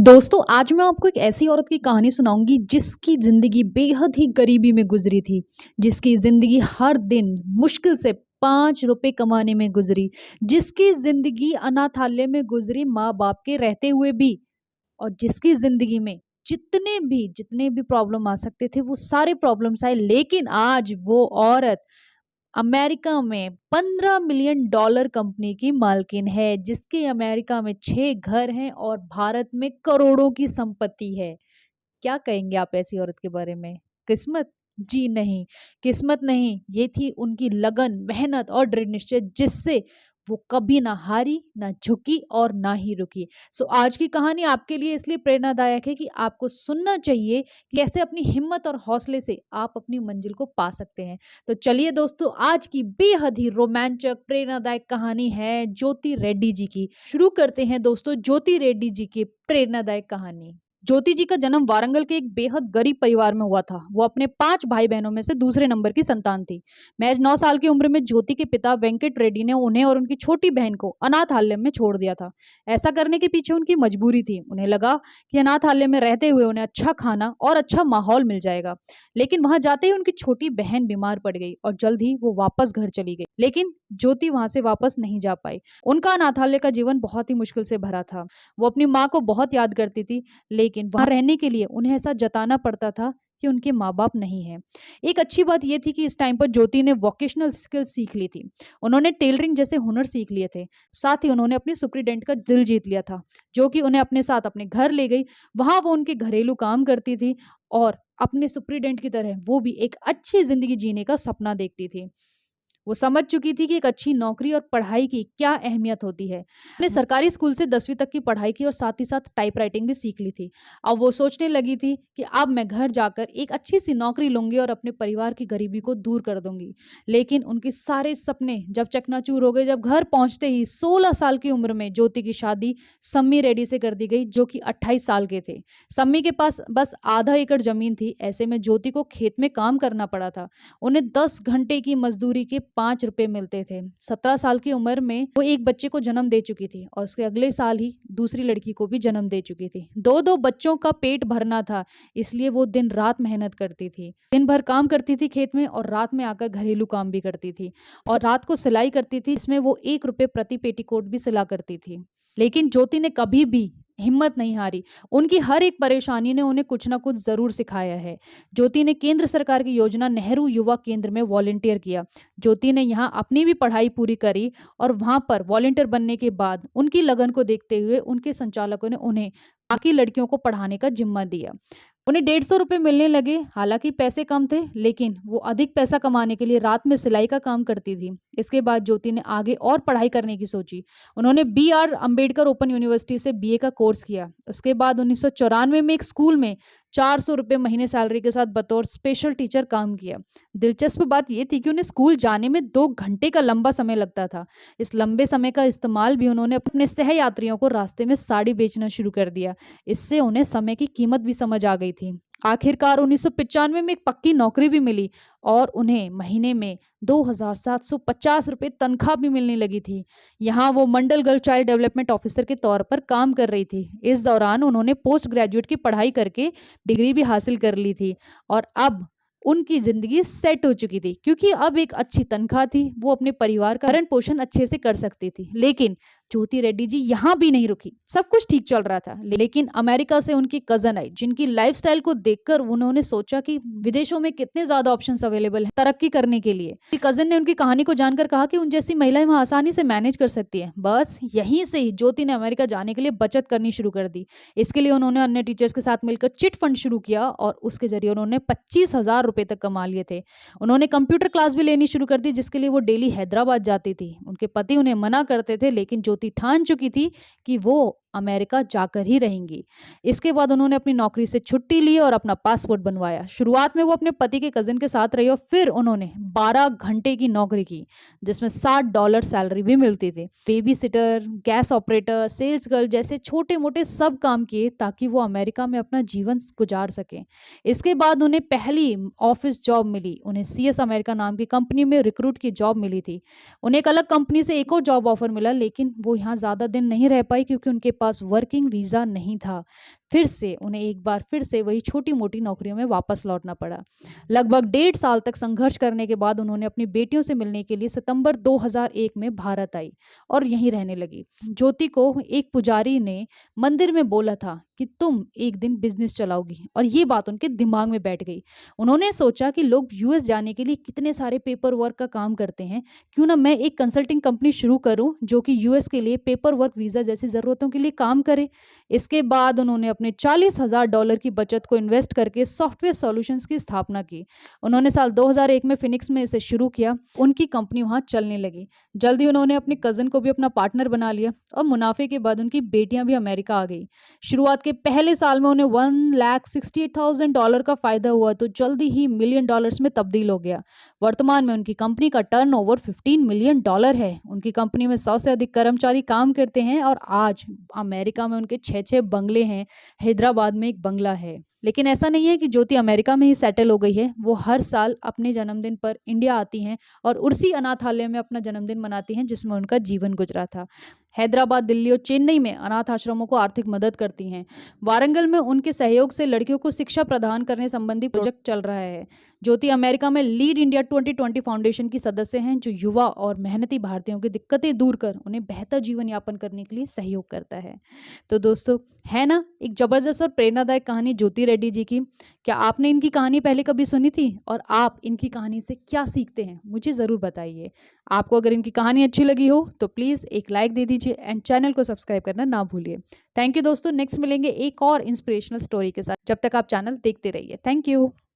दोस्तों आज मैं आपको एक ऐसी औरत की कहानी सुनाऊंगी जिसकी जिंदगी बेहद ही गरीबी में गुजरी थी। जिसकी जिंदगी हर दिन मुश्किल से 5 रुपए कमाने में गुजरी। जिसकी जिंदगी अनाथालय में गुजरी माँ बाप के रहते हुए भी। और जिसकी जिंदगी में जितने भी प्रॉब्लम आ सकते थे वो सारे प्रॉब्लम्स आए, लेकिन आज वो औरत अमेरिका में $15 मिलियन कंपनी की मालकिन है। जिसके अमेरिका में 6 घर हैं और भारत में करोड़ों की संपत्ति है। क्या कहेंगे आप ऐसी औरत के बारे में? किस्मत? जी नहीं, किस्मत नहीं, ये थी उनकी लगन, मेहनत और दृढ़ निश्चय, जिससे वो कभी ना हारी, ना झुकी और ना ही रुकी। सो आज की कहानी आपके लिए इसलिए प्रेरणादायक है कि आपको सुनना चाहिए कि कैसे अपनी हिम्मत और हौसले से आप अपनी मंजिल को पा सकते हैं। तो चलिए दोस्तों, आज की बेहद ही रोमांचक प्रेरणादायक कहानी है ज्योति रेड्डी जी की। शुरू करते हैं दोस्तों ज्योति रेड्डी जी की प्रेरणादायक कहानी। ज्योति जी का जन्म वारंगल के एक बेहद गरीब परिवार में हुआ था। वो अपने 5 भाई बहनों में से दूसरे नंबर की संतान थी। महज 9 साल की उम्र में ज्योति के पिता वेंकट रेड्डी ने उन्हें और उनकी छोटी बहन को अनाथालय में छोड़ दिया था। ऐसा करने के पीछे उनकी मजबूरी थी। उन्हें लगा कि अनाथालय में रहते हुए उन्हें अच्छा खाना और अच्छा माहौल मिल जाएगा। लेकिन वहां जाते ही उनकी छोटी बहन बीमार पड़ गई और जल्द ही वो वापस घर चली गई। लेकिन ज्योति वहां से वापस नहीं जा पाई। उनका अनाथालय का जीवन बहुत ही मुश्किल से भरा था। वो अपनी माँ को बहुत याद करती थी, लेकिन वहां रहने के लिए उन्हें ऐसा जताना पड़ता था कि उनके माँ बाप नहीं हैं। एक अच्छी बात यह थी कि इस टाइम पर ज्योति ने वोकेशनल स्किल सीख ली थी। उन्होंने टेलरिंग जैसे हुनर सीख लिए थे। साथ ही उन्होंने अपनी सुपरिटेंडेंट का दिल जीत लिया था, जो कि उन्हें अपने साथ अपने घर ले गई। वहां वो उनके घरेलू काम करती थी और अपने सुपरिटेंडेंट की तरह वो भी एक अच्छी जिंदगी जीने का सपना देखती थी। वो समझ चुकी थी कि एक अच्छी नौकरी और पढ़ाई की क्या अहमियत होती है। अपने सरकारी स्कूल से 10वीं तक की पढ़ाई की और साथ ही साथ टाइपराइटिंग भी सीख ली थी। अब वो सोचने लगी थी कि अब मैं घर जाकर एक अच्छी सी नौकरी लूंगी और अपने परिवार की गरीबी को दूर कर दूंगी। लेकिन उनके सारे सपने जब चकनाचूर हो गए, जब घर पहुंचते ही 16 साल की उम्र में ज्योति की शादी सम्मी रेड्डी से कर दी गई, जो कि 28 साल के थे। सम्मी के पास बस आधा एकड़ जमीन थी। ऐसे में ज्योति को खेत में काम करना पड़ा था। उन्हें 10 घंटे की मजदूरी के 5 रुपए मिलते थे। 17 साल की उम्र में वो एक बच्चे को जन्म दे चुकी थी और उसके अगले साल ही दूसरी लड़की को भी जन्म दे चुकी थी। दो दो बच्चों का पेट भरना था, इसलिए वो दिन रात मेहनत करती थी। दिन भर काम करती थी खेत में और रात में आकर घरेलू काम भी करती थी। और रात को सिलाई करती थी, इसमें वो 1 रुपए प्रति पेटीकोट भी सिला करती थी। लेकिन ज्योति ने कभी भी हिम्मत नहीं हारी। उनकी हर एक परेशानी ने उन्हें कुछ ना कुछ जरूर सिखाया है। ज्योति ने केंद्र सरकार की योजना नेहरू युवा केंद्र में वॉलंटियर किया। ज्योति ने यहाँ अपनी भी पढ़ाई पूरी करी और वहां पर वॉलंटियर बनने के बाद उनकी लगन को देखते हुए उनके संचालकों ने उन्हें बाकी लड़कियों को पढ़ाने का जिम्मा दिया। उन्हें 150 रुपये मिलने लगे। हालांकि पैसे कम थे, लेकिन वो अधिक पैसा कमाने के लिए रात में सिलाई का काम करती थी। इसके बाद ज्योति ने आगे और पढ़ाई करने की सोची। उन्होंने B.R. अम्बेडकर ओपन यूनिवर्सिटी से BA का कोर्स किया। उसके बाद 1994 में एक स्कूल में 400 रुपये महीने सैलरी के साथ बतौर स्पेशल टीचर काम किया। दिलचस्प बात यह थी कि उन्हें स्कूल जाने में 2 घंटे का लंबा समय लगता था। इस लंबे समय का इस्तेमाल भी उन्होंने अपने सहयात्रियों को रास्ते में साड़ी बेचना शुरू कर दिया। इससे उन्हें समय की कीमत भी समझ आ गई थी। आखिरकार 1995 में एक पक्की नौकरी भी मिली और उन्हें महीने में 2,750 रुपये तनख्वाह भी मिलने लगी थी। यहाँ वो मंडल गर्ल चाइल्ड डेवलपमेंट ऑफिसर के तौर पर काम कर रही थी। इस दौरान उन्होंने पोस्ट ग्रेजुएट की पढ़ाई करके डिग्री भी हासिल कर ली थी और अब उनकी जिंदगी सेट हो चुकी थी, क्योंकि अब एक अच्छी तनख्वाह थी। वो अपने परिवार का भरण पोषण अच्छे से कर सकती थी। लेकिन ज्योति रेड्डी जी यहाँ भी नहीं रुकी। सब कुछ ठीक चल रहा था, लेकिन अमेरिका से उनकी कजन आई, जिनकी लाइफस्टाइल को देखकर उन्होंने सोचा कि विदेशों में कितने ज्यादा ऑप्शंस अवेलेबल हैं तरक्की करने के लिए। कजन ने उनकी कहानी को जानकर कहा कि उन जैसी महिलाएं वहां आसानी से मैनेज कर सकती है। बस यहीं से ही ज्योति ने अमेरिका जाने के लिए बचत करनी शुरू कर दी। इसके लिए उन्होंने अन्य टीचर्स के साथ मिलकर चिट फंड शुरू किया और उसके जरिए उन्होंने 25,000 रुपए तक कमा लिए थे। उन्होंने कंप्यूटर क्लास भी लेनी शुरू कर दी, जिसके लिए वो डेली हैदराबाद जाती थी। उनके पति उन्हें मना करते थे, लेकिन ज्योति ठान चुकी थी कि वो अमेरिका जाकर ही रहेंगी। इसके बाद उन्होंने अपनी नौकरी से छुट्टी ली और अपना पासपोर्ट बनवाया। शुरुआत में वो अपने पति के कजिन के साथ रही और फिर उन्होंने 12 घंटे की नौकरी की, जिसमें $60 सैलरी भी मिलती थी। Babysitter, gas operator, sales girl जैसे छोटे मोटे सब काम किए ताकि वो अमेरिका में अपना जीवन गुजार सके। इसके बाद उन्हें पहली ऑफिस जॉब मिली। उन्हें CS अमेरिका नाम की कंपनी में रिक्रूट की जॉब मिली थी। उन्हें एक अलग कंपनी से एक और जॉब ऑफर मिला, लेकिन वो यहाँ ज्यादा दिन नहीं रह पाई क्योंकि उनके पास वर्किंग वीज़ा नहीं था। फिर से उन्हें एक बार फिर से वही छोटी-मोटी नौकरियों में वापस लौटना पड़ा। लगभग 1.5 साल तक संघर्ष करने के बाद उन्होंने अपनी बेटियों से मिलने के लिए सितंबर 2001 में भारत आई और यहीं रहने लगी। ज्योति को एक पुजारी ने मंदिर में बोला था कि तुम एक दिन बिजनेस चलाओगी, और ये बात उनके दिमाग में बैठ गई। उन्होंने सोचा कि लोग यूएस जाने के लिए कितने सारे पेपर वर्क का काम करते हैं, क्यों ना मैं एक कंसल्टिंग कंपनी शुरू करूं जो कि यूएस के लिए पेपर वर्क वीज़ा जैसी ज़रूरतों के लिए काम करे। इसके बाद उन्होंने अपने $40,000 की बचत को इन्वेस्ट करके सॉफ्टवेयर सॉल्यूशंस की स्थापना की। उन्होंने साल 2001 में फिनिक्स में इसे शुरू किया। उनकी कंपनी वहां चलने लगी। जल्दी उन्होंने अपने कज़न को भी अपना पार्टनर बना लिया और मुनाफे के बाद उनकी बेटियां भी अमेरिका आ गई। शुरुआत के पहले साल में उन्हें $1,68,000 का फायदा हुआ, तो जल्दी ही मिलियन डॉलर्स में तब्दील हो गया। वर्तमान में उनकी कंपनी का टर्नओवर $15 मिलियन है। उनकी कंपनी में 100 से अधिक कर्मचारी काम करते हैं और आज अमेरिका में उनके 6 बंगले हैं। हैदराबाद में एक बंगला है। लेकिन ऐसा नहीं है कि ज्योति अमेरिका में ही सेटल हो गई है। वो हर साल अपने जन्मदिन पर इंडिया आती हैं और उसी अनाथालय में अपना जन्मदिन मनाती हैं जिसमें उनका जीवन गुजरा था। हैदराबाद, दिल्ली और चेन्नई में अनाथ आश्रमों को आर्थिक मदद करती हैं। वारंगल में उनके सहयोग से लड़कियों को शिक्षा प्रदान करने संबंधी प्रोजेक्ट चल रहा है। ज्योति अमेरिका में लीड इंडिया 2020 फाउंडेशन की सदस्य हैं, जो युवा और मेहनती भारतीयों की दिक्कतें दूर कर उन्हें बेहतर जीवन यापन करने के लिए सहयोग करता है। तो दोस्तों, है ना एक जबरदस्त और प्रेरणादायक कहानी ज्योति रेड्डी जी की। क्या आपने इनकी कहानी पहले कभी सुनी थी, और आप इनकी कहानी से क्या सीखते हैं, मुझे ज़रूर बताइए। आपको अगर इनकी कहानी अच्छी लगी हो तो प्लीज़ एक लाइक दे दीजिए एंड चैनल को सब्सक्राइब करना ना भूलिए। थैंक यू दोस्तों। नेक्स्ट मिलेंगे एक और इंस्पिरेशनल स्टोरी के साथ। जब तक आप चैनल देखते रहिए। Thank you.